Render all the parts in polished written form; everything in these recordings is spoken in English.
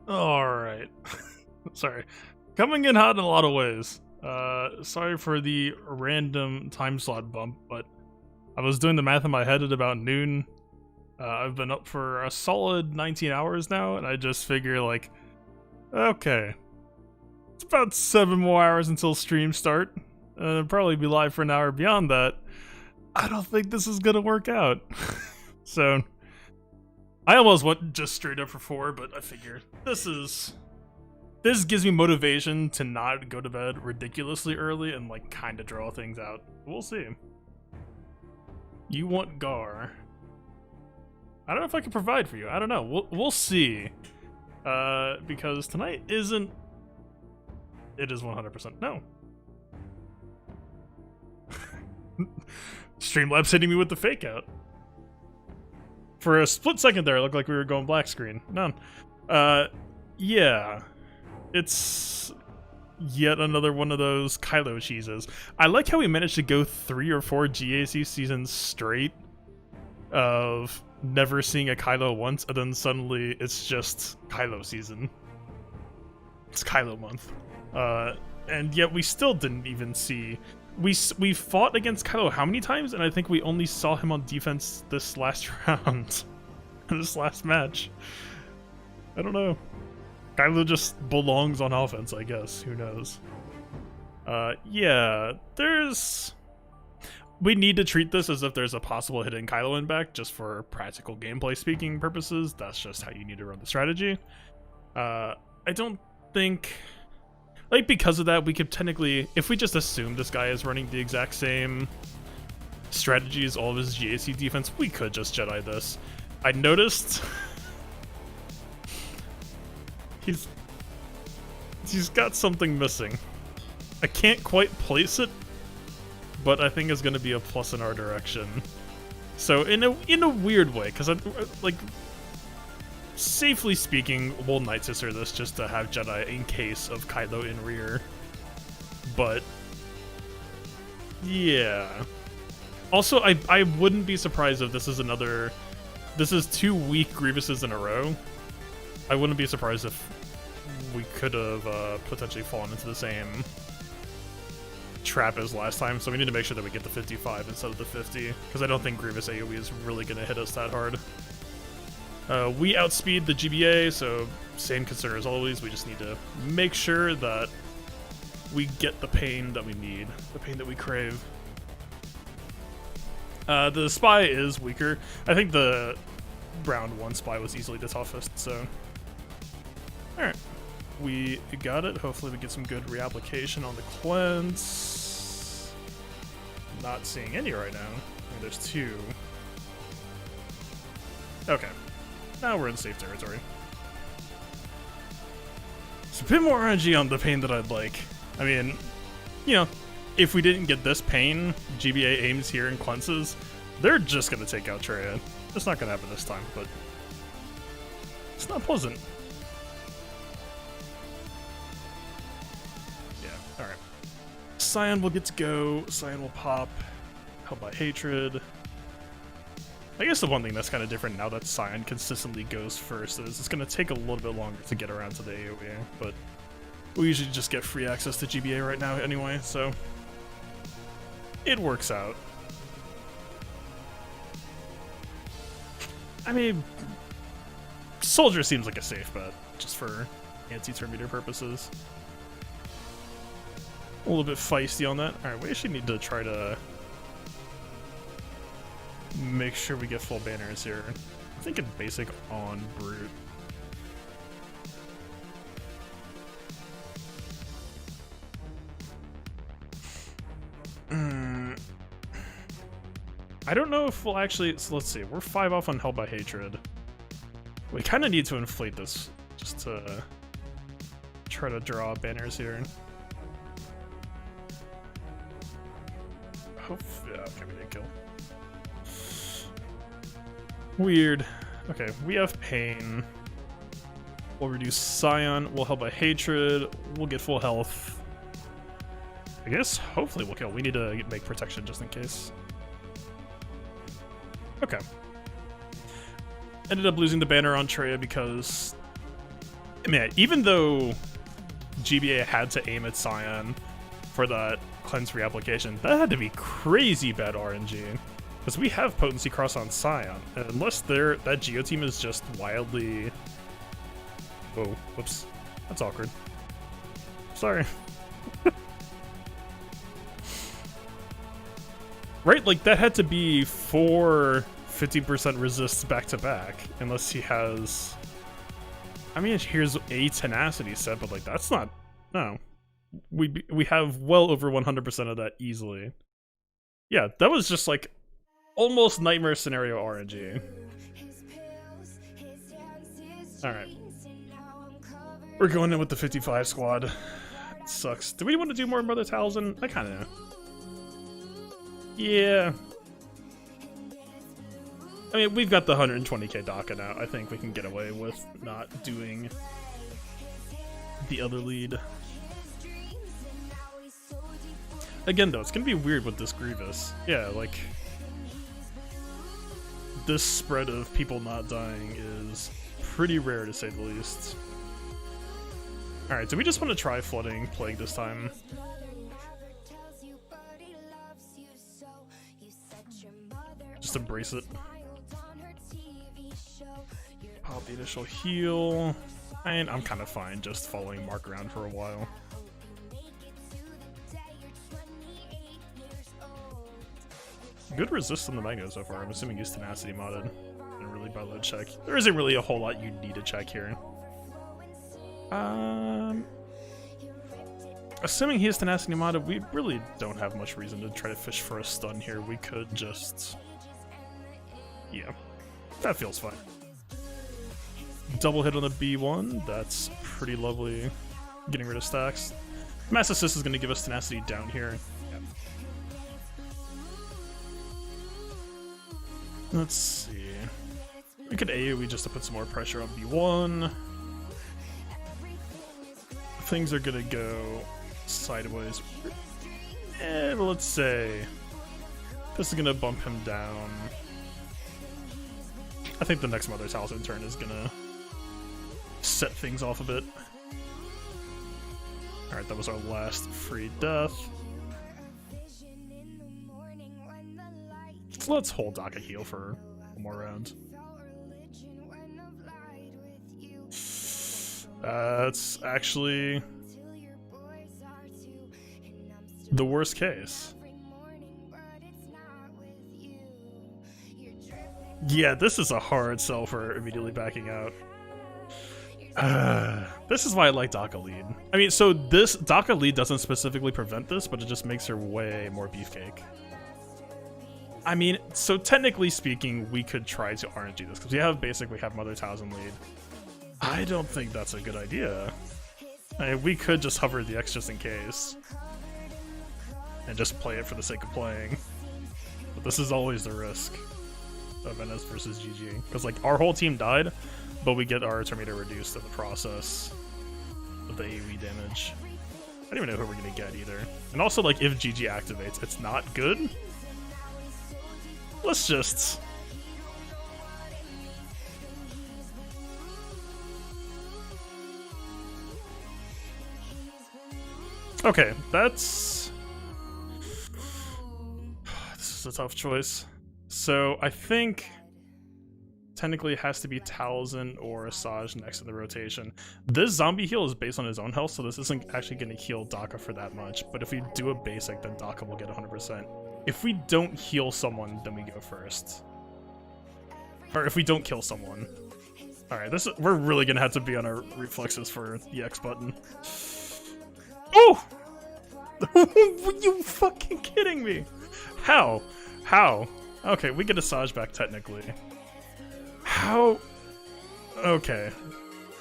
Alright. Sorry. Coming in hot in a lot of ways. Sorry for the random time slot bump, but I was doing the math in my head at about noon. I've been up for a solid 19 hours now, and I just figure, like, okay, it's about 7 more hours until streams start. I'll probably be live for an hour beyond that. I don't think this is gonna work out. So, I almost went just straight up for 4, but I figure this gives me motivation to not go to bed ridiculously early and, like, kind of draw things out. We'll see. You want Gar. I don't know if I can provide for you. I don't know. We'll see. Because tonight isn't... It is 100% no. Streamlabs hitting me with the fake out. For a split second there, it looked like we were going black screen. None. Yeah. It's yet another one of those Kylo cheeses. I like how we managed to go 3 or 4 GAC seasons straight of never seeing a Kylo once, and then suddenly it's just Kylo season. It's Kylo month. And yet we still didn't even see... We fought against Kylo how many times? And I think we only saw him on defense this last round. This last match. I don't know. Kylo just belongs on offense, I guess. Who knows? Yeah, we need to treat this as if there's a possible hidden Kylo in back, just for practical gameplay speaking purposes. That's just how you need to run the strategy. I don't think... Like, because of that, we could technically... If we just assume this guy is running the exact same strategy as all of his GAC defense, we could just Jedi this. I noticed... He's got something missing. I can't quite place it, but I think it's going to be a plus in our direction. So in a weird way, because like, safely speaking, we'll Night Sister this just to have Jedi in case of Kylo in rear. But yeah. Also, I wouldn't be surprised if this is another. This is 2 weak Grievouses in a row. I wouldn't be surprised if we could have potentially fallen into the same trap as last time, so we need to make sure that we get the 55 instead of the 50, because I don't think Grievous AoE is really going to hit us that hard. We outspeed the GBA, so same concern as always. We just need to make sure that we get the pain that we need, the pain that we crave. The Spy is weaker. I think the round 1 Spy was easily the toughest, so... Alright, we got it. Hopefully we get some good reapplication on the cleanse. Not seeing any right now. I mean, there's 2. Okay, now we're in safe territory. It's a bit more RNG on the pain that I'd like. I mean, you know, if we didn't get this pain, GBA aims here and cleanses, they're just going to take out Traya. It's not going to happen this time, but it's not pleasant. Alright. Scion will get to go. Scion will pop. Held by Hatred. I guess the one thing that's kind of different now that Scion consistently goes first is it's going to take a little bit longer to get around to the AoE, but we usually just get free access to GBA right now anyway, so it works out. I mean, Soldier seems like a safe bet, just for anti-turn meter purposes. A little bit feisty on that. Alright, we actually need to try to make sure we get full banners here. I'm thinking basic on Brute. I don't know if we'll actually... So let's see. We're 5 off on Held by Hatred. We kind of need to inflate this just to try to draw banners here. Yeah, okay, we didn't kill. Weird. Okay, we have Pain. We'll reduce Scion. We'll Held by Hatred. We'll get full health. I guess, hopefully we'll kill. We need to make protection just in case. Okay. Ended up losing the banner on Traya because Man, even though GBA had to aim at Scion for that cleanse reapplication, that had to be crazy bad RNG. Because we have potency cross on Scion, and unless that Geo team is just wildly... Oh, whoops. That's awkward. Sorry. Right, like that had to be 4 50% resists back to back, unless he has... I mean, here's a tenacity set, but like that's not... No. We have well over 100% of that easily. Yeah, that was just like almost nightmare scenario RNG. Alright. We're going in with the 55 squad. It sucks. Do we want to do more Mother Talzin? I kind of... Yeah. I mean, we've got the 120k DACA now. I think we can get away with not doing the other lead. Again, though, it's gonna be weird with this Grievous. Yeah, like... This spread of people not dying is pretty rare, to say the least. Alright, do we just want to try flooding Plague this time? Just embrace it. Pop the initial heal. And I'm kind of fine just following Mark around for a while. Good resist on the Magno so far. I'm assuming he's tenacity modded. And really by load check. There isn't really a whole lot you need to check here. Assuming he is tenacity modded, we really don't have much reason to try to fish for a stun here. We could just... Yeah, that feels fine. Double hit on the B1, that's pretty lovely. Getting rid of stacks. Mass Assist is going to give us tenacity down here. Let's see. We could AoE just to put some more pressure on B1. Things are gonna go sideways. Let's say this is gonna bump him down. I think the next Mother Talzin turn is gonna set things off a bit. Alright, that was our last free death. Let's hold DACA heal for one more round. That's actually the worst case. Yeah, this is a hard sell for immediately backing out. This is why I like DACA lead. I mean, so this DACA lead doesn't specifically prevent this, but it just makes her way more beefcake. I mean, so technically speaking, we could try to RNG this, because we have Mother Talzin lead. I don't think that's a good idea. I mean, we could just hover the X just in case. And just play it for the sake of playing. But this is always the risk of NS versus GG. Because, like, our whole team died, but we get our Terminator reduced in the process of the AoE damage. I don't even know who we're gonna get either. And also, like, if GG activates, it's not good. Let's just... Okay, that's... This is a tough choice. So, I think... Technically it has to be Talzin or Asajj next in the rotation. This zombie heal is based on his own health, so this isn't actually going to heal DACA for that much. But if we do a basic, then DACA will get 100%. If we don't heal someone, then we go first. Or if we don't kill someone. Alright, we're really gonna have to be on our reflexes for the X button. Oh! Are you fucking kidding me? How? How? Okay, we get Asajj back technically. How? Okay.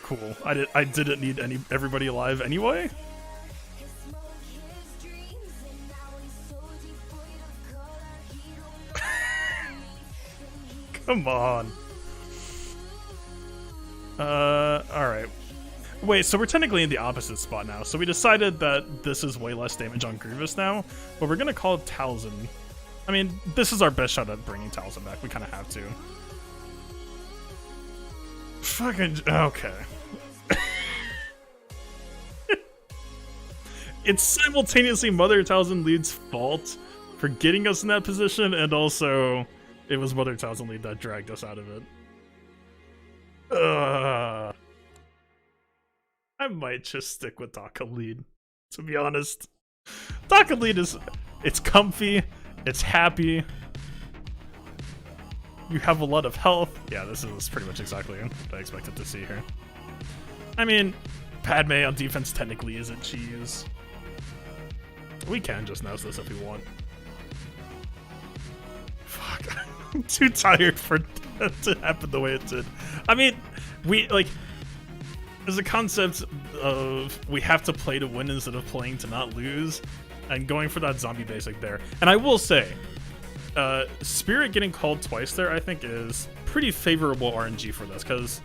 Cool. I didn't need everybody alive anyway? Come on. Alright. Wait, so we're technically in the opposite spot now. So we decided that this is way less damage on Grievous now, but we're gonna call Talzin. I mean, this is our best shot at bringing Talzin back. We kind of have to. Fucking... Okay. it's simultaneously Mother Talzin Lead's fault for getting us in that position, and also it was Mother Talzin Lead that dragged us out of it. I might just stick with Taka Lead, to be honest. Taka Lead it's comfy, it's happy. You have a lot of health. Yeah, this is pretty much exactly what I expected to see here. I mean, Padme on defense technically isn't cheese. We can just nose this if we want. Fuck, I'm too tired for that to happen the way it did. I mean, there's a concept of we have to play to win instead of playing to not lose, and going for that zombie basic there. And I will say, Spirit getting called twice there, I think, is pretty favorable RNG for this, because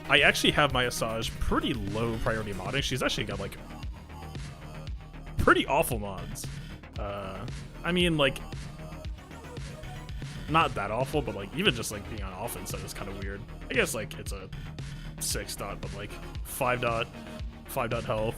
I actually have my Asajj pretty low priority modding. She's actually got, like, pretty awful mods. I mean, like, not that awful, but, like, even just, like, being on offense is kind of weird. I guess, like, it's a 6 dot, but, like, 5 dot health.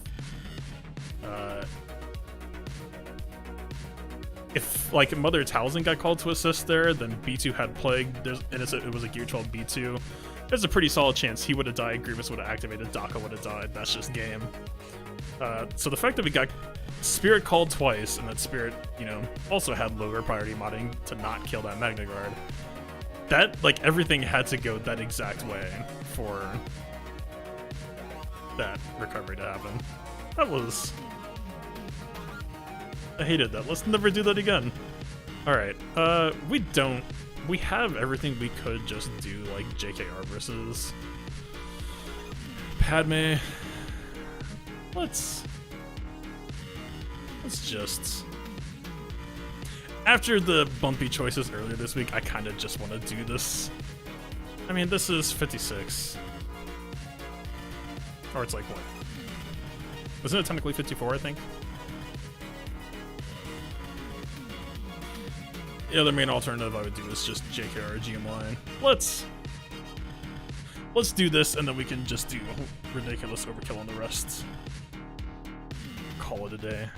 If, like, Mother Talzin got called to assist there, then B2 had Plague, and it was a Gear 12 B2. There's a pretty solid chance he would have died, Grievous would have activated, Daka would have died. That's just game. So the fact that we got Spirit called twice, and that Spirit, you know, also had lower priority modding to not kill that Magna Guard, that, like, everything had to go that exact way for that recovery to happen. That was... I hated that. Let's never do that again. Alright, we have everything we could just do, like, JKR versus Padme. Let's just... After the bumpy choices earlier this week, I kind of just want to do this. I mean, this is 56. Or it's like, what? Wasn't it technically 54, I think? The other main alternative I would do is just JKR GM line. Let's do this, and then we can just do ridiculous overkill on the rest. Call it a day.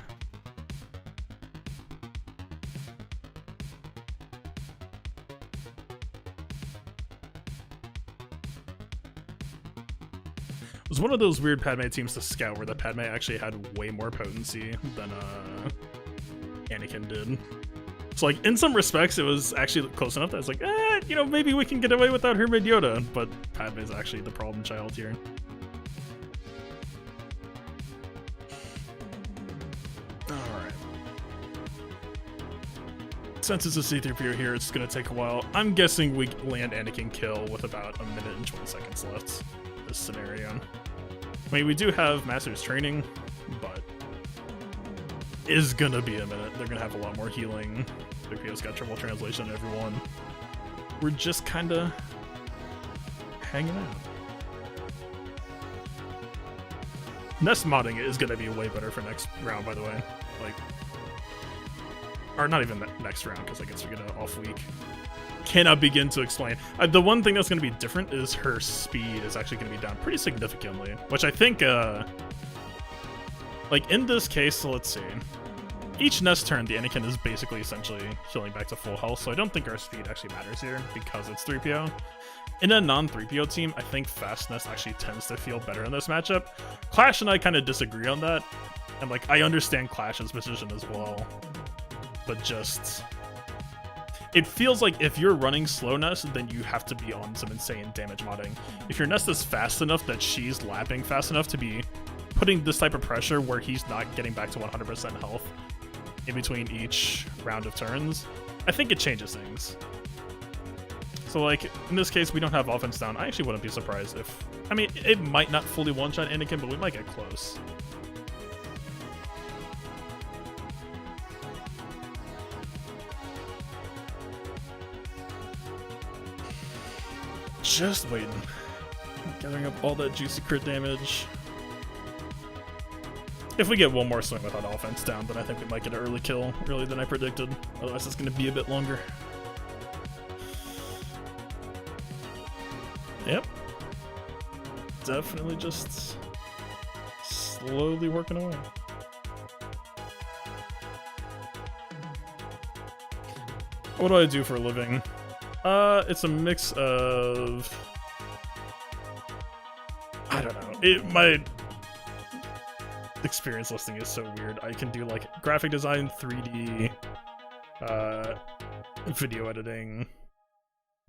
It was one of those weird Padme teams to scout where the Padme actually had way more potency than Anakin did. So, like, in some respects, it was actually close enough that I was like, you know, maybe we can get away without her mid-Yoda, but Padme is actually the problem child here. Alright. Since it's a C-3PO here, it's gonna take a while. I'm guessing we land Anakin kill with about 1 minute and 20 seconds left in this scenario. I mean, we do have Master's Training, but is gonna be a minute. They're gonna have a lot more healing. 3PO's got triple translation, everyone. We're just kinda hanging out. Nest modding is gonna be way better for next round, by the way. Like, or not even next round, because I guess we get an off week. Cannot begin to explain. The one thing that's gonna be different is her speed is actually gonna be down pretty significantly, which I think, like, in this case, so let's see. Each Nest turn, the Anakin is basically essentially healing back to full health, so I don't think our speed actually matters here because it's 3PO. In a non-3PO team, I think Fast Nest actually tends to feel better in this matchup. Clash and I kind of disagree on that, and, like, I understand Clash's position as well, but just... It feels like if you're running slow Nest, then you have to be on some insane damage modding. If your Nest is fast enough that she's lapping fast enough to be putting this type of pressure where he's not getting back to 100% health in between each round of turns, I think it changes things. So, like, in this case, we don't have offense down. I actually wouldn't be surprised if... I mean, it might not fully one-shot Anakin, but we might get close. Just waiting. Gathering up all that juicy crit damage. If we get one more swing without offense down, then I think we might get an early kill, earlier than I predicted. Otherwise, it's going to be a bit longer. Yep. Definitely just slowly working away. What do I do for a living? It's a mix of... I don't know. My experience listing is so weird. I can do like graphic design, 3D, video editing,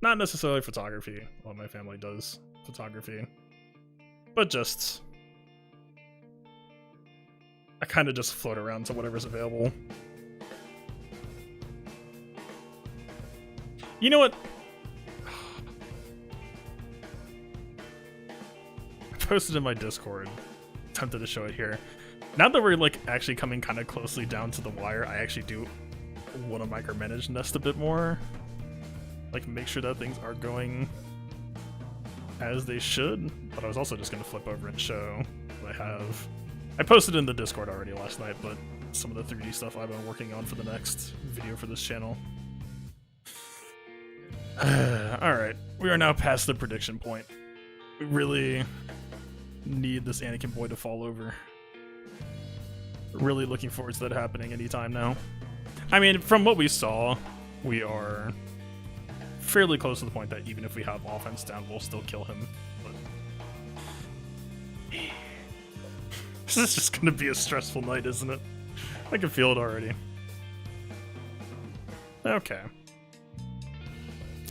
not necessarily photography. Well, my family does photography, but just I kind of just float around to whatever's available. You know what? I posted in my Discord. Tempted to show it here. Now that we're like actually coming kind of closely down to the wire, I actually do want to micromanage Nest a bit more. Like make sure that things are going as they should. But I was also just gonna flip over and show what I have. I posted in the Discord already last night, but some of the 3D stuff I've been working on for the next video for this channel. Alright, we are now past the prediction point. We really need this Anakin boy to fall over. Really looking forward to that happening anytime now. I mean, from what we saw, we are fairly close to the point that even if we have offense down, we'll still kill him. But this is just gonna be a stressful night, isn't it? I can feel it already. Okay.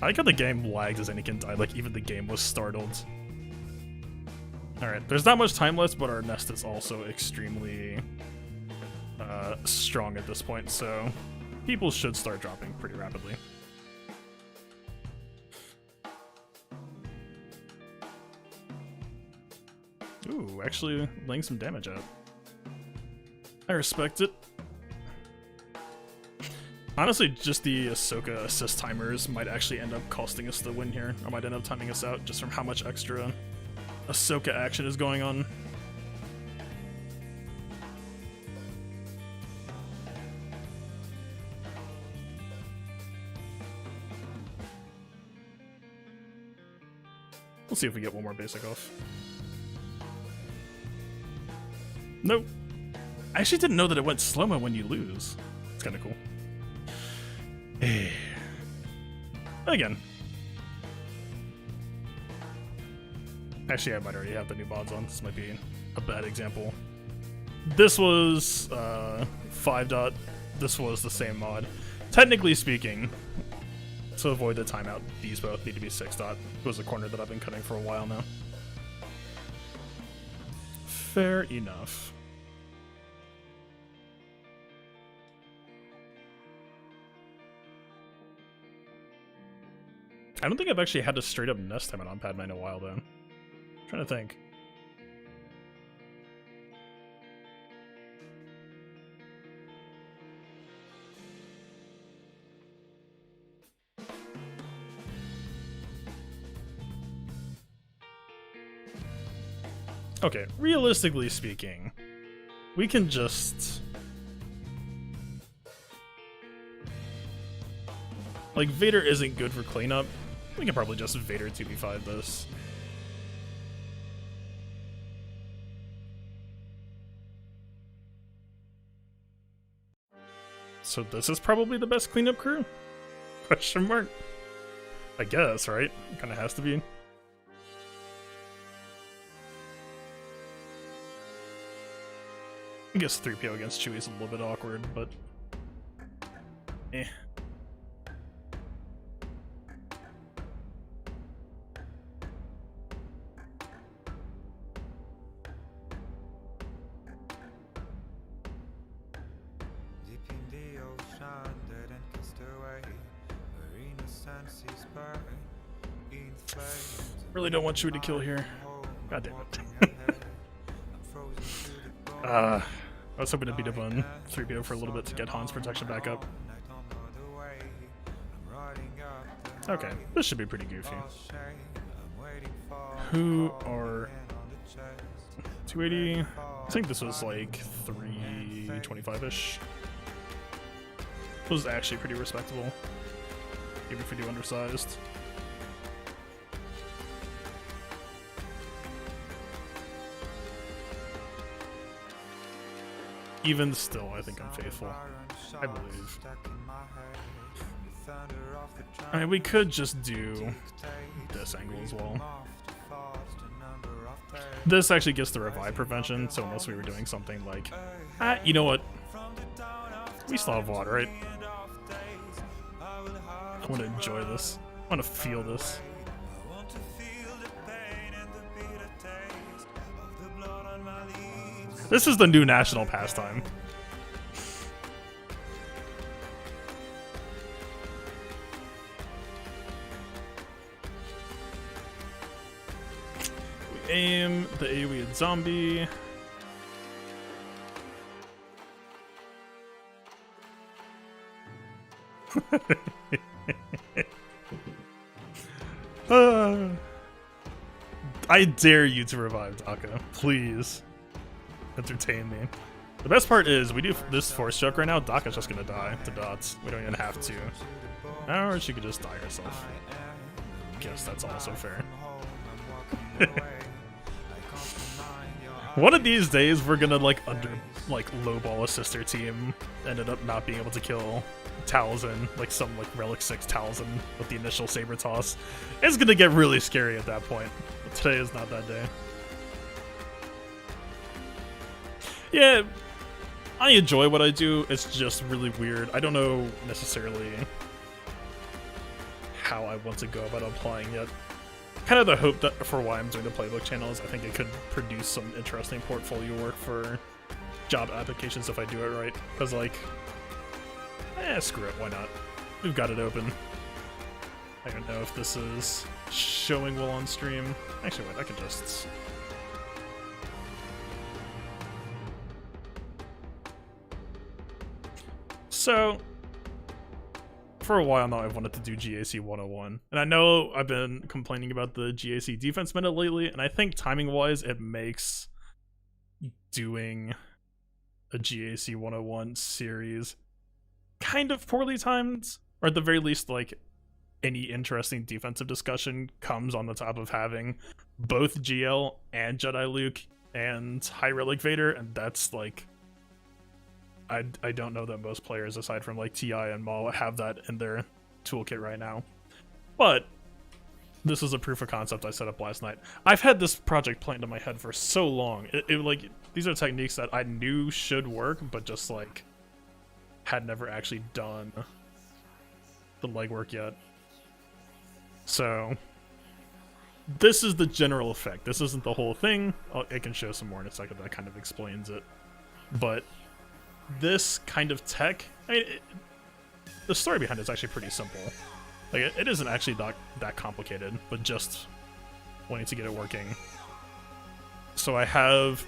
I like how the game lagged as Anakin died, like even the game was startled. Alright, there's not much time left, but our Nest is also extremely strong at this point, so people should start dropping pretty rapidly. Ooh, actually laying some damage out. I respect it. Honestly, just the Ahsoka assist timers might actually end up costing us the win here. I might end up timing us out just from how much extra Ahsoka action is going on. We'll see if we get one more basic off. Nope. I actually didn't know that it went slow-mo when you lose. It's kind of cool. Again. Actually, I might already have the new mods on. This might be a bad example. This was 5 dot. This was the same mod. Technically speaking, to avoid the timeout, these both need to be 6 dot. It was a corner that I've been cutting for a while now. Fair enough. I don't think I've actually had to straight up Nest time on Padme in a while though. I'm trying to think. Okay, realistically speaking, we can just... Like, Vader isn't good for cleanup. We can probably just Vader 2v5 this. So this is probably the best cleanup crew? Question mark? I guess, right? It kinda has to be. I guess 3PO against Chewie is a little bit awkward, but... eh. Really don't want Chewie to kill here. God damn it. I was hoping to beat up on 3PO for a little bit to get Han's protection back up. Okay, this should be pretty goofy. Who are 280? I think this was like 325-ish. This was actually pretty respectable, even if we do undersized. Even still, I think I'm faithful. I believe. I mean, we could just do this angle as well. This actually gets the revive prevention, so unless we were doing something like... you know what? We still have water, right? I want to enjoy this. I want to feel this. This is the new national pastime. We aim the AoE at zombie. I dare you to revive Daka. Please. Entertain me. The best part is, we do this force choke right now, Daka's just gonna die to dots. We don't even have to. Or she could just die herself. Guess that's also fair. One of these days, we're gonna lowball a sister team. Ended up not being able to kill Talzin, like some Relic 6 Talzin with the initial saber toss. It's gonna get really scary at that point. But today is not that day. Yeah, I enjoy what I do. It's just really weird. I don't know necessarily how I want to go about applying it. Kind of the hope that for why I'm doing the playbook channel is I think it could produce some interesting portfolio work for job applications if I do it right. Because screw it, why not? We've got it open. I don't know if this is showing well on stream. Actually, wait, I could just... So, for a while now, I've wanted to do GAC 101. And I know I've been complaining about the GAC defense meta lately, and I think timing-wise, it makes doing a GAC 101 series kind of poorly timed, or at the very least, any interesting defensive discussion comes on the top of having both GL and Jedi Luke and High Relic Vader, and that's I don't know that most players, aside from TI and Maul, have that in their toolkit right now. But this is a proof of concept I set up last night. I've had this project planned in my head for so long. These are techniques that I knew should work, but just had never actually done the legwork yet. So this is the general effect. This isn't the whole thing. I can show some more in a second that kind of explains it. But this kind of tech, I mean, the story behind it is actually pretty simple. It isn't actually that complicated, but just wanting to get it working. So I have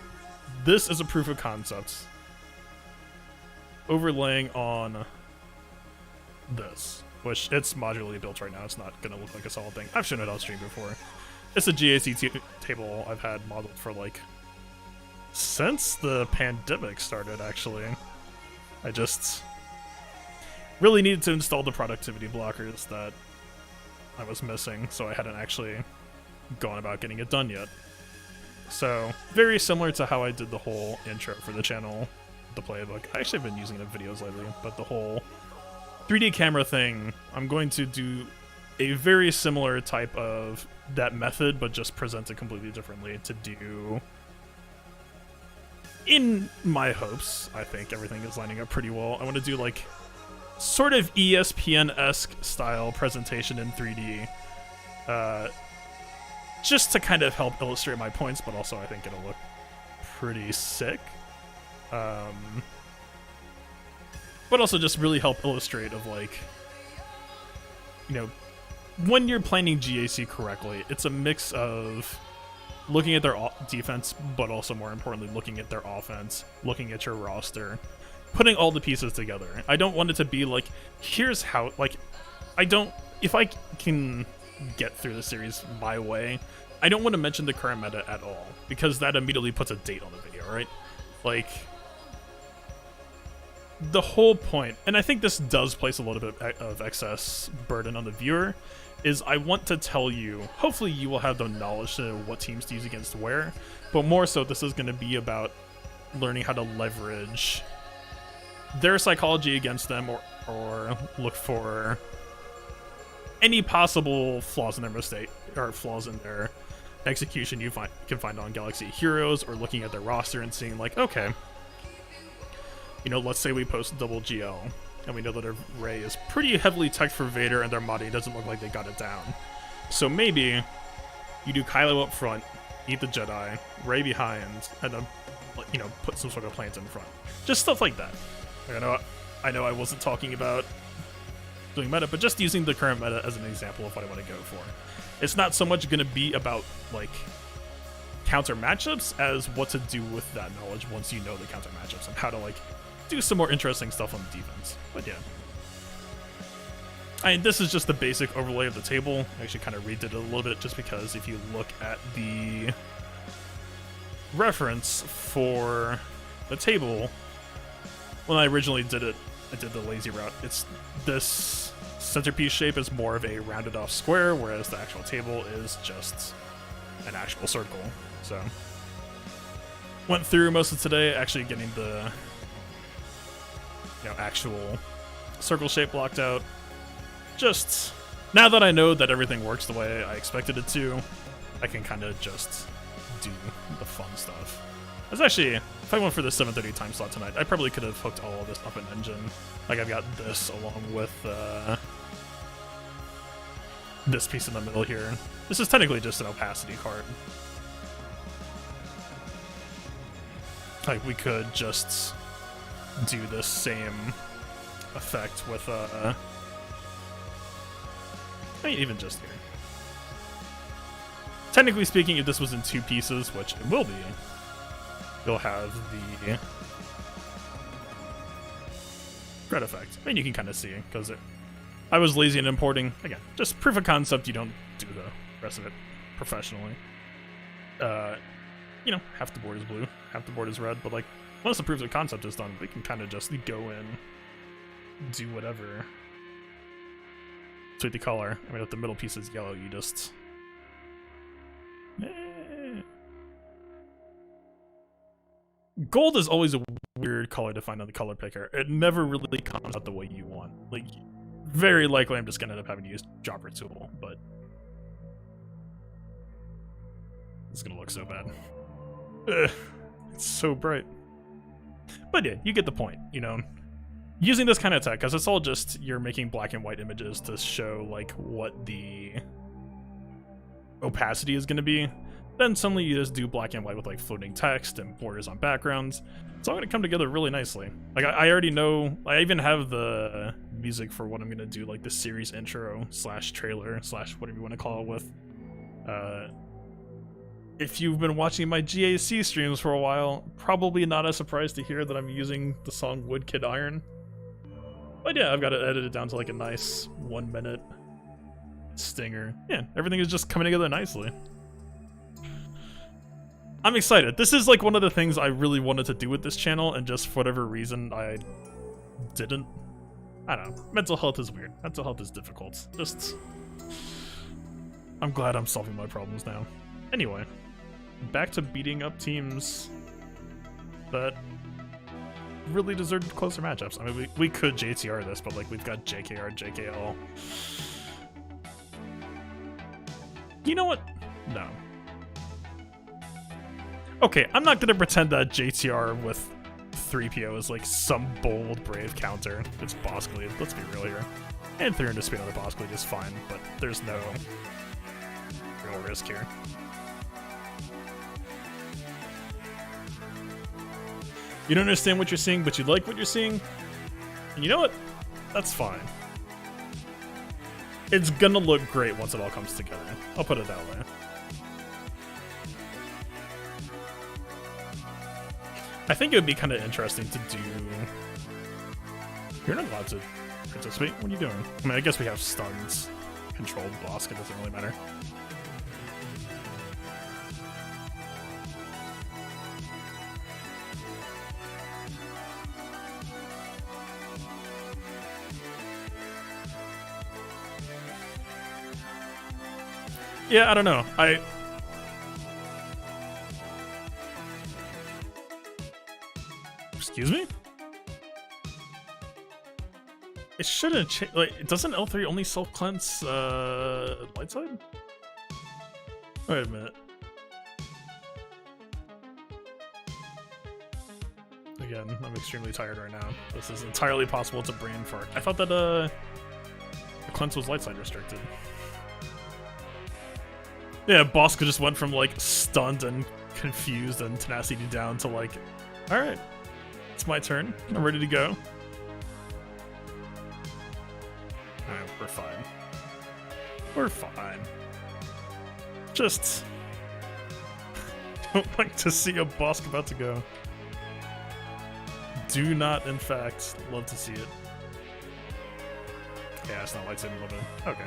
this as a proof of concept overlaying on this, which it's modularly built right now. It's not gonna look like a solid thing. I've shown it on stream before. It's a GAC table I've had modeled for since the pandemic started, actually. I just really needed to install the productivity blockers that I was missing, so I hadn't actually gone about getting it done yet. So, very similar to how I did the whole intro for the channel, the playbook. I actually have been using it in videos lately, but the whole 3D camera thing, I'm going to do a very similar type of that method, but just present it completely differently to do. In my hopes, I think everything is lining up pretty well. I want to do sort of ESPN-esque style presentation in 3D, just to kind of help illustrate my points, but also I think it'll look pretty sick. But also just really help illustrate of when you're planning GAC correctly, it's a mix of looking at their defense, but also more importantly, looking at their offense, looking at your roster, putting all the pieces together. I don't want it to be here's how, if I can get through the series my way, I don't want to mention the current meta at all, because that immediately puts a date on the video, right? The whole point, and I think this does place a little bit of excess burden on the viewer, is I want to tell you, hopefully you will have the knowledge to know what teams to use against where, but more so this is going to be about learning how to leverage their psychology against them, or look for any possible flaws in their mistake or flaws in their execution you can find on Galaxy Heroes, or looking at their roster and seeing like, okay, you know, let's say we post double GL and we know that their Rey is pretty heavily teched for Vader and their Madi doesn't look like they got it down. So maybe you do Kylo up front, eat the Jedi, Rey behind, and then, you know, put some sort of plans in front. Just stuff like that. Like, I know I wasn't talking about doing meta, but just using the current meta as an example of what I want to go for. It's not so much going to be about, like, counter matchups as what to do with that knowledge once you know the counter matchups and how to, like, do some more interesting stuff on the defense. But yeah. I mean, this is just the basic overlay of the table. I actually kind of redid it a little bit just because if you look at the reference for the table, when I originally did it, I did the lazy route. It's this centerpiece shape is more of a rounded off square, whereas the actual table is just an actual circle. So went through most of today actually getting the, you know, actual circle shape blocked out. Just now that I know that everything works the way I expected it to, I can kind of just do the fun stuff. It's actually, if I went for the 7:30 time slot tonight, I probably could have hooked all of this up in engine. Like I've got this along with this piece in the middle here. This is technically just an opacity card. Like we could just do this same effect with I mean, even just here. Technically speaking, if this was in two pieces, which it will be, you'll have the Dread effect. I mean, you can kind of see because I was lazy in importing. Again, just proof of concept. You don't do the rest of it professionally. You know, half the board is blue, half the board is red. But like, once the proof of concept is done, we can kind of just go in, do whatever. Tweak the color. I mean, if the middle piece is yellow, you just. Gold is always a weird color to find on the color picker. It never really comes out the way you want. Like, very likely I'm just gonna end up having to use dropper tool, but it's gonna look so bad. Ugh, it's so bright. But yeah, you get the point, you know. Using this kind of tech, because it's all just you're making black and white images to show like what the opacity is going to be. Then suddenly you just do black and white with like floating text and borders on backgrounds. It's all going to come together really nicely. Like I already know, I even have the music for what I'm going to do, like the series intro slash trailer slash whatever you want to call it with. If you've been watching my GAC streams for a while, probably not as surprised to hear that I'm using the song Wood Kid Iron. But yeah, I've got it edited down to like a nice 1 minute stinger. Yeah, everything is just coming together nicely. I'm excited. This is like one of the things I really wanted to do with this channel, and just for whatever reason I didn't. I don't know. Mental health is weird. Mental health is difficult. Just, I'm glad I'm solving my problems now. Anyway, back to beating up teams that really deserved closer matchups. I mean, we could JTR this, but like we've got JKR, JKL. You know what? No. Okay, I'm not gonna pretend that JTR with 3PO is like some bold, brave counter. It's boss bleed. Let's be real here. And 300 speed on the boss bleed is fine, but there's no real risk here. You don't understand what you're seeing, but you like what you're seeing. And you know what? That's fine. It's gonna look great once it all comes together. I'll put it that way. I think it would be kind of interesting to do. You're not allowed to participate. What are you doing? I mean, I guess we have stuns controlled boss. It doesn't really matter. Yeah, I don't know. Excuse me? It shouldn't change. Like, doesn't L3 only self-cleanse light side? Wait a minute. Again, I'm extremely tired right now. This is entirely possible. It's a brain fart. I thought that the cleanse was light side restricted. Yeah, Boska just went from like stunned and confused and tenacity down to like, all right, it's my turn. I'm ready to go. Alright, we're fine. We're fine. Just don't like to see a Bosk about to go. Do not, in fact, love to see it. Yeah, it's not lightsabing a little bit. Okay.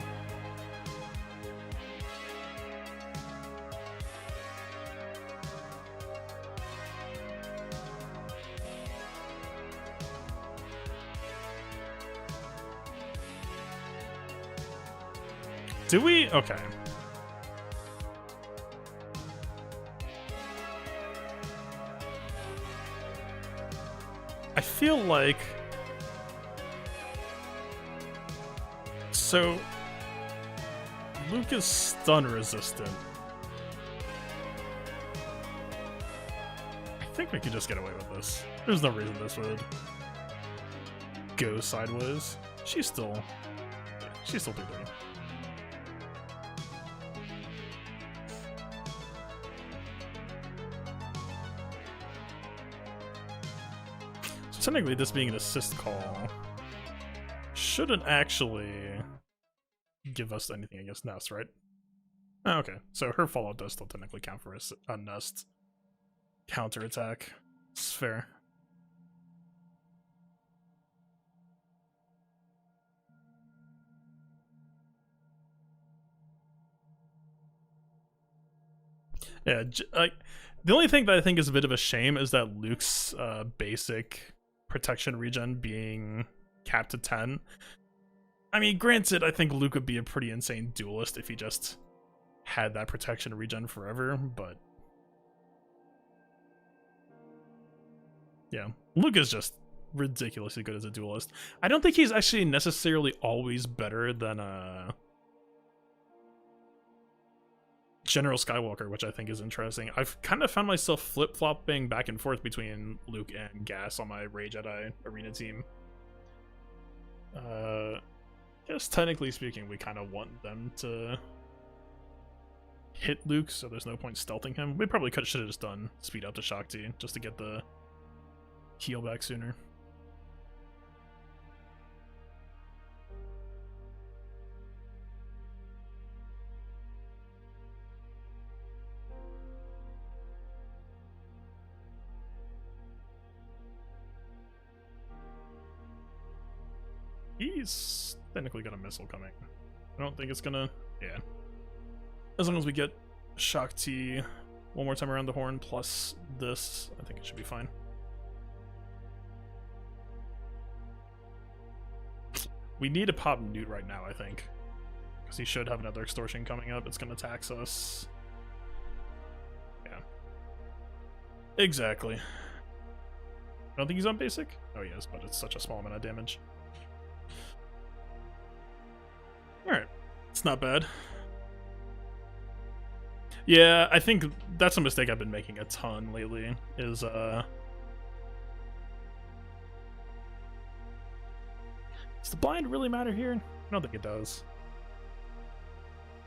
Do we? Okay. I feel like... So... Luke is stun resistant. I think we could just get away with this. There's no reason this would go sideways. She's still 3-3. Technically, this being an assist call shouldn't actually give us anything against Nest, right? Oh, okay, so her Fallout does still technically count for a Nest counterattack. It's fair. Yeah, the only thing that I think is a bit of a shame is that Luke's basic protection regen being capped to 10. I mean, granted, I think Luke would be a pretty insane duelist if he just had that protection regen forever, but yeah, Luke is just ridiculously good as a duelist. I don't think he's actually necessarily always better than General Skywalker, which I think is interesting. I've kind of found myself flip-flopping back and forth between Luke and Gas on my Rey Jedi arena team. Just technically speaking, we kind of want them to hit Luke, so there's no point stealthing him. We probably should have just done speed up to Shakti just to get the heal back sooner. He's technically got a missile coming. I don't think it's gonna... Yeah. As long as we get Shakti one more time around the horn plus this, I think it should be fine. We need to pop Newt right now, I think. Because he should have another extortion coming up. It's gonna tax us. Yeah. Exactly. I don't think he's on basic? Oh, he is, but it's such a small amount of damage. Alright, it's not bad. Yeah, I think that's a mistake I've been making a ton lately, is, does the blind really matter here? I don't think it does.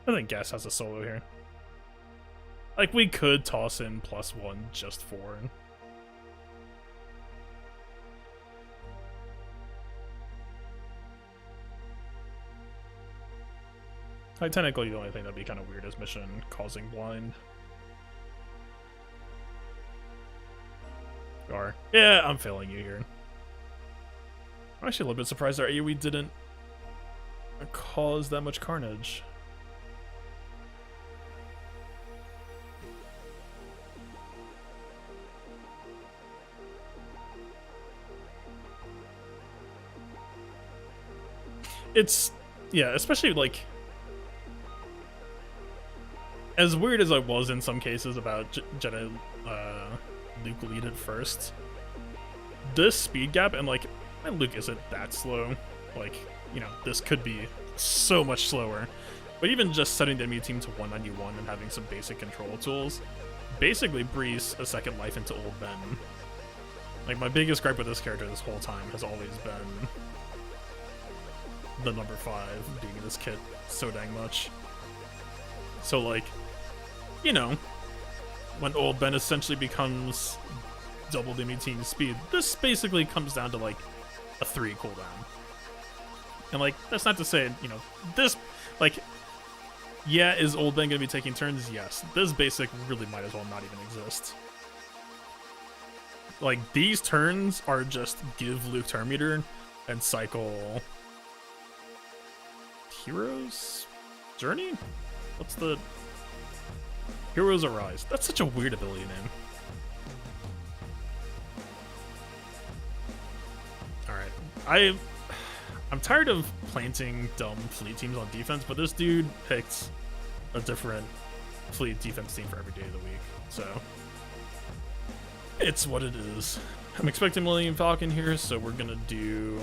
I think Gas has a solo here. Like, we could toss in +1 just for... Like, technically, the only thing that'd be kind of weird is mission causing blind. Or, yeah, I'm failing you here. I'm actually a little bit surprised our AoE didn't cause that much carnage. It's, yeah, especially like... As weird as I was in some cases about Jedi Luke lead at first, this speed gap, and like, my Luke isn't that slow. Like, you know, this could be so much slower. But even just setting the enemy team to 191 and having some basic control tools basically breathes a second life into Old Ben. Like, my biggest gripe with this character this whole time has always been the number 5 being in this kit so dang much. So, like, you know, when Old Ben essentially becomes double the enemy team's speed, this basically comes down to, like, a 3 cooldown. And, like, that's not to say, you know, this, like, yeah, is Old Ben going to be taking turns? Yes. This basic really might as well not even exist. Like, these turns are just give Luke turn meter and cycle Hero's Journey? What's the... Heroes Arise. That's such a weird ability name. Alright. I'm tired of planting dumb fleet teams on defense, but this dude picked a different fleet defense team for every day of the week, so it's what it is. I'm expecting Millennium Falcon here, so we're gonna do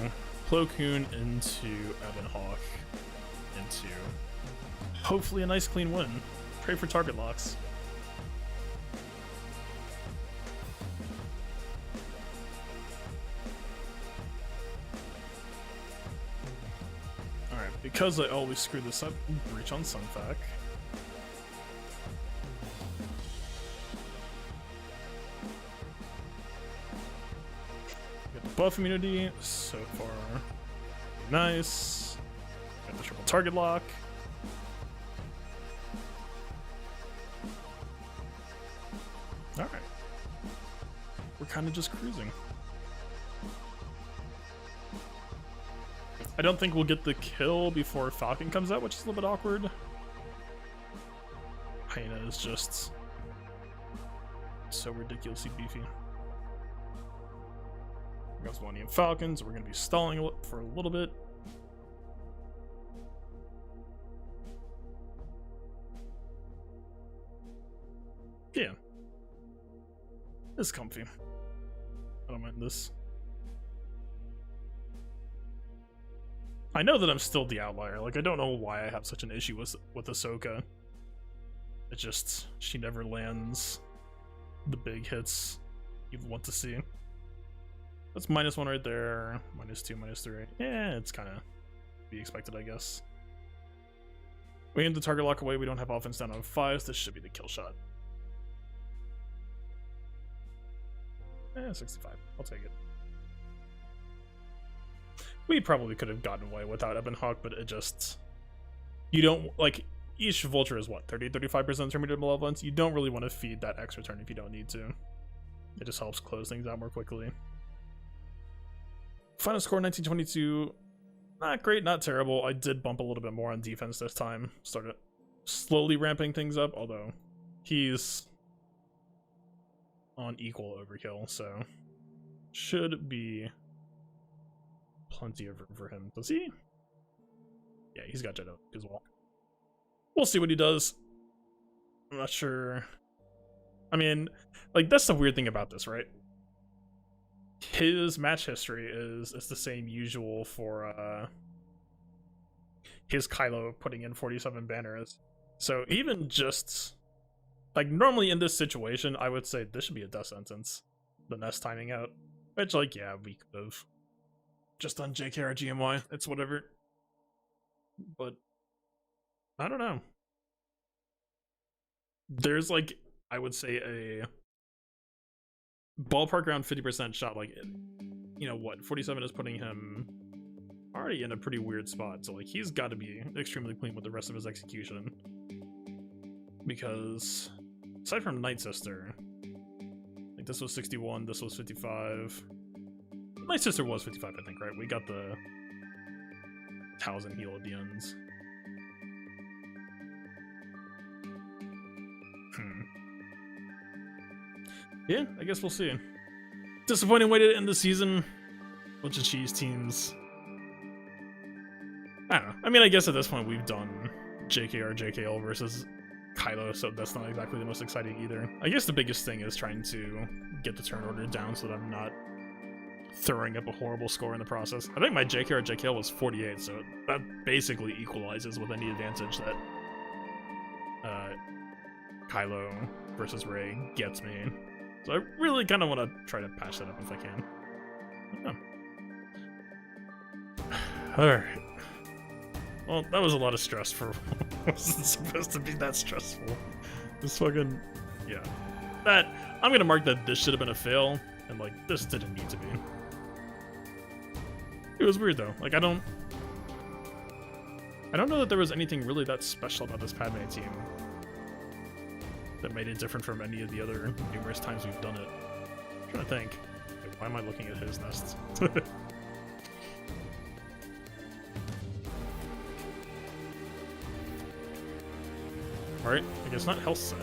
Plo Koon into Ebon Hawk into hopefully a nice clean win. Pray for target locks. Alright, because I always screw this up, breach on Sunfac. Get the buff immunity, so far nice. Got the triple target lock. Alright. We're kind of just cruising. I don't think we'll get the kill before Falcon comes out, which is a little bit awkward. Hyena is just so ridiculously beefy. We got Millennium Falcons. We're going to be stalling for a little bit. Yeah. It's comfy. I don't mind this. I know that I'm still the outlier. Like, I don't know why I have such an issue with Ahsoka. It just, she never lands the big hits you want to see. That's -1 right there. -2, -3. Yeah, it's kind of be expected, I guess. We aim the target lock away. We don't have offense down on 5s. This should be the kill shot. 65. I'll take it. We probably could have gotten away without Ebon Hawk, but it just... You don't... Like, each Vulture is what? 30-35% turn meter malevolence? You don't really want to feed that extra turn if you don't need to. It just helps close things out more quickly. Final score 1922. Not great, not terrible. I did bump a little bit more on defense this time. Started slowly ramping things up, although he's on equal overkill, so should be plenty of room for him. Does he? Yeah, he's got Jet Out as well. We'll see what he does. I'm not sure. I mean, like, that's the weird thing about this, right? His match history is the same usual for his Kylo putting in 47 banners. So even just like normally in this situation, I would say this should be a death sentence. The Nest timing out, which, like, yeah, we could have just done JK or GMY. It's whatever. But I don't know. There's, like, I would say a ballpark around 50% shot. Like, you know what? 47 is putting him already in a pretty weird spot. So, like, he's got to be extremely clean with the rest of his execution. Because aside from Night Sister, like, this was 61, this was 55. Night Sister was 55, I think, right? We got the 1000 heal at the ends. Yeah, I guess we'll see. Disappointing way to end the season. Bunch of cheese teams. I don't know. I mean, I guess at this point we've done JKR, JKL versus Kylo, so that's not exactly the most exciting either. I guess the biggest thing is trying to get the turn order down so that I'm not throwing up a horrible score in the process. I think my JK or JKL was 48, so that basically equalizes with any advantage that Kylo versus Rey gets me. So I really kind of want to try to patch that up if I can. Oh. Alright. Well, that was a lot of stress for what wasn't supposed to be that stressful. This fucking... yeah. That... I'm gonna mark that this should have been a fail, and like, this didn't need to be. It was weird though. Like, I don't know that there was anything really that special about this Padme team that made it different from any of the other numerous times we've done it. I'm trying to think. Wait, why am I looking at his nests? Alright, I guess not health set.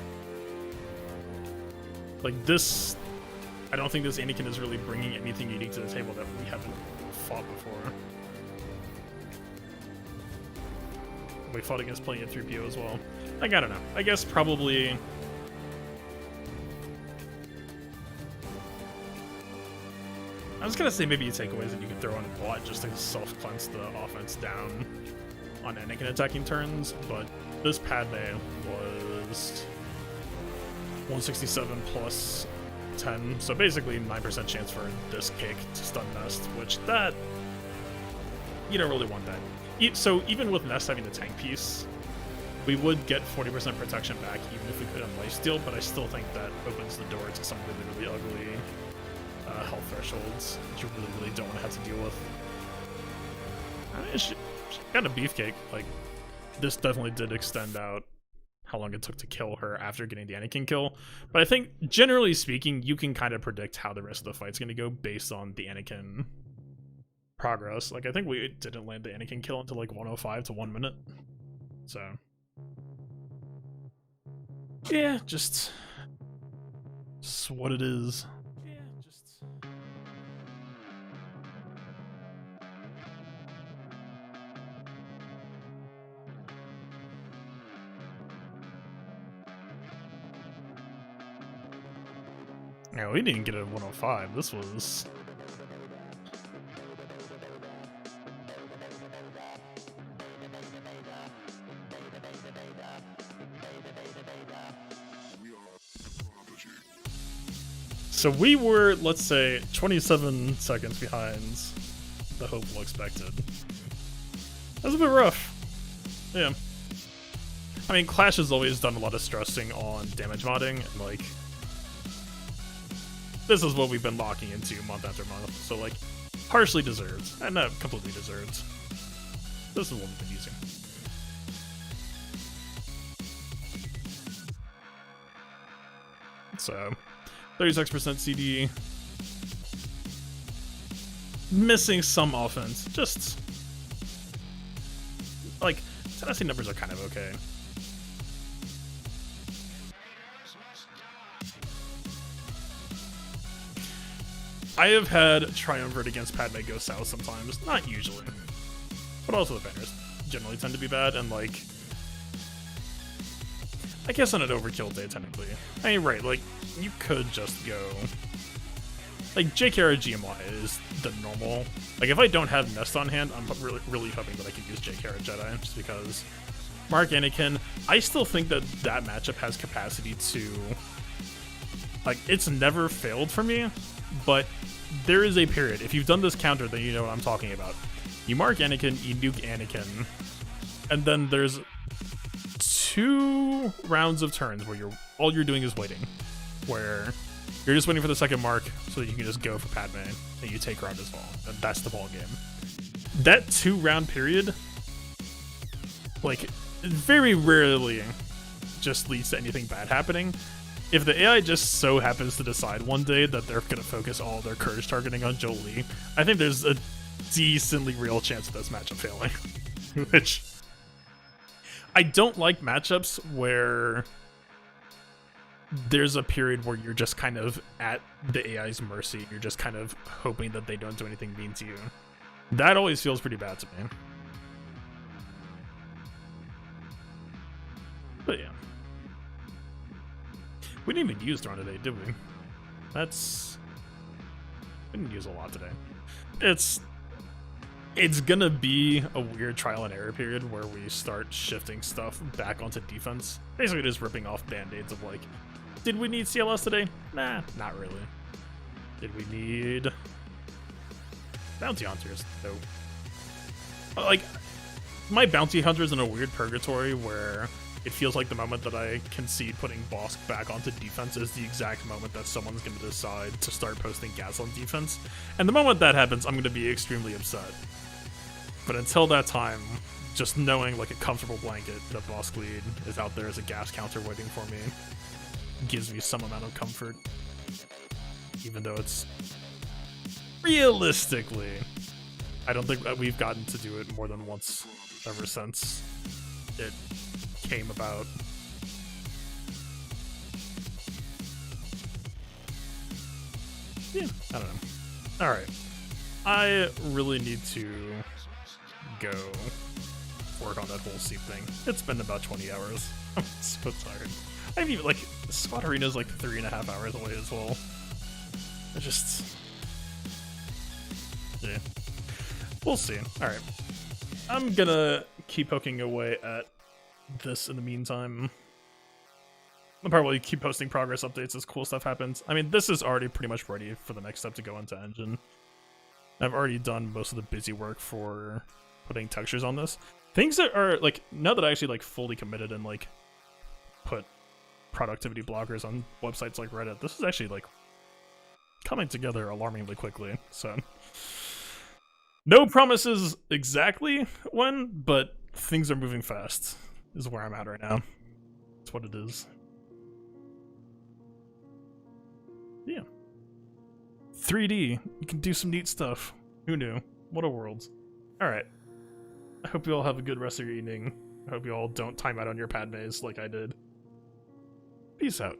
Like this, I don't think this Anakin is really bringing anything unique to the table that we haven't fought before. We fought against plenty of 3PO as well. Like, I don't know. I guess probably... I was gonna say maybe you takeaways that you could throw on a bot just to self-cleanse the offense down on Anakin attacking turns, but this Padme was 167 plus 10, so basically 9% chance for this kick to stun Nest, which that... you don't really want that. So even with Nest having the tank piece, we would get 40% protection back even if we could on lifesteal, but I still think that opens the door to some really, really ugly health thresholds that you really, really don't want to have to deal with. She got a beefcake. Like, this definitely did extend out how long it took to kill her after getting the Anakin kill, but I think generally speaking you can kind of predict how the rest of the fight's going to go based on the Anakin progress. Like, I think we didn't land the Anakin kill until like 105 to 1 minute, so yeah, just what it is. Yeah, we didn't get it at 105. This was... so we were, let's say, 27 seconds behind the hopeful expected. That was a bit rough. Yeah. I mean, Clash has always done a lot of stressing on damage modding, and like... this is what we've been locking into month after month, so like, partially deserved, and not completely deserved. This is what we've been using. So, 36% CD. Missing some offense. Just, like, Tennessee numbers are kind of okay. I have had Triumvirate against Padme go south sometimes, not usually, but also the banners generally tend to be bad, and like, I guess on an overkill day technically. I mean, right, like, you could just go, like, JK or GMY is the normal. Like, if I don't have Nest on hand, I'm really hoping that I can use JK or Jedi, just because Mark Anakin, I still think that that matchup has capacity to, like, it's never failed for me, but there is a period. If you've done this counter, then you know what I'm talking about. You mark Anakin, you nuke Anakin, and then there's 2 rounds of turns where all you're doing is waiting, where you're just waiting for the second mark so that you can just go for Padme and you take her out as well, and that's the ball game. That 2-round period, like, very rarely just leads to anything bad happening. If the AI just so happens to decide one day that they're going to focus all their courage targeting on Jolie, I think there's a decently real chance of this matchup failing. Which, I don't like matchups where there's a period where you're just kind of at the AI's mercy. You're just kind of hoping that they don't do anything mean to you. That always feels pretty bad to me. But yeah. We didn't even use Thrawn today, did we? That's... Didn't use a lot today. It's gonna be a weird trial and error period where we start shifting stuff back onto defense. Basically just ripping off band-aids of like, did we need CLS today? Nah, not really. Did we need bounty hunters? Nope. Like, my bounty hunter's in a weird purgatory where it feels like the moment that I concede putting Bosk back onto defense is the exact moment that someone's going to decide to start posting gas on defense. And the moment that happens, I'm going to be extremely upset. But until that time, just knowing like a comfortable blanket that Bosk lead is out there as a gas counter waiting for me gives me some amount of comfort. Even though it's realistically, I don't think that we've gotten to do it more than once ever since it came about. Yeah, I don't know. Alright. I really need to go work on that whole seat thing. It's been about 20 hours. I'm so tired. I've even, like, Squad Arena is like 3.5 hours away as well. I just... yeah. We'll see. Alright. I'm gonna keep poking away at this in the meantime. I'll probably keep posting progress updates as cool stuff happens. I mean, this is already pretty much ready for the next step to go into engine. I've already done most of the busy work for putting textures on this. Things that are, like, now that I actually, like, fully committed and, like, put productivity blockers on websites like Reddit, this is actually, like, coming together alarmingly quickly, so... no promises exactly when, but things are moving fast, is where I'm at right now. That's what it is. Yeah. 3D, you can do some neat stuff. Who knew? What a world. Alright. I hope you all have a good rest of your evening. I hope you all don't time out on your Padmes like I did. Peace out.